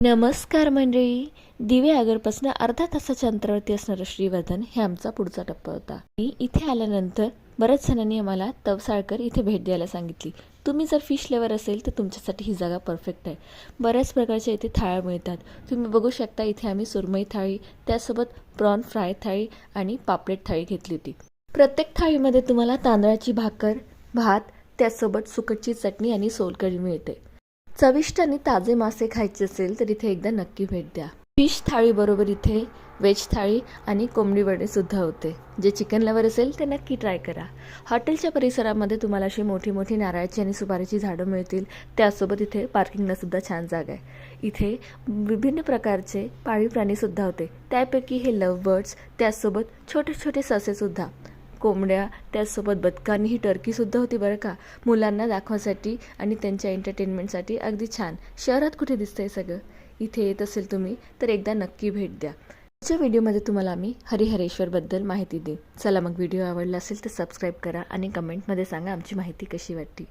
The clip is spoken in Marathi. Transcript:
नमस्कार मंडळी. दिवे आगरपासून अर्धा तासाच्या अंतरावरती असणारं श्रीवर्धन हे आमचा पुढचा टप्पा होता. मी इथे आल्यानंतर बऱ्याच जणांनी आम्हाला तवसाळकर इथे भेट द्यायला सांगितली. तुम्ही जर फिश लेवर असेल तर तुमच्यासाठी ही जागा परफेक्ट आहे. बऱ्याच प्रकारच्या इथे थाळ्या मिळतात. तुम्ही बघू शकता इथे आम्ही सुरमई थाळी, त्यासोबत प्रॉन फ्राय थाळी आणि पापलेट थाळी घेतली होती. प्रत्येक थाळीमध्ये तुम्हाला तांदळाची भाकर, भात, त्यासोबत सुकटची चटणी आणि सोलकढी मिळते. चविष्ट आणि ताजे मासे खायचे असेल तर इथे एकदा नक्की भेट द्या. फिश थाळी बरोबर इथे व्हेज थाळी आणि कोंबडी वडे सुद्धा होते. जे चिकन लवर असेल ते नक्की ट्राय करा. हॉटेलच्या परिसरामध्ये तुम्हाला अशी मोठी मोठी नारळाची आणि सुपारीची झाडं मिळतील. त्यासोबत इथे पार्किंगला सुद्धा छान जागा आहे. इथे विभिन्न प्रकारचे पाळीव प्राणी सुद्धा होते. त्यापैकी हे लव्ह बर्ड्स, त्यासोबत छोटे छोटे ससे सुद्धा, कोंबड्या, त्यासोबत बदकांनी ही टर्कीसुद्धा होती बरं का. मुलांना दाखवासाठी आणि त्यांच्या एंटरटेनमेंटसाठी अगदी छान. शहरात कुठे दिसतंय सगळं. इथे येत असेल तुम्ही तर एकदा नक्की भेट द्या. पुढच्या व्हिडिओमध्ये तुम्हाला आम्ही हरिहरेश्वरबद्दल माहिती देऊ. चला मग, व्हिडिओ आवडला असेल तर सबस्क्राईब करा आणि कमेंटमध्ये सांगा आमची माहिती कशी वाटली.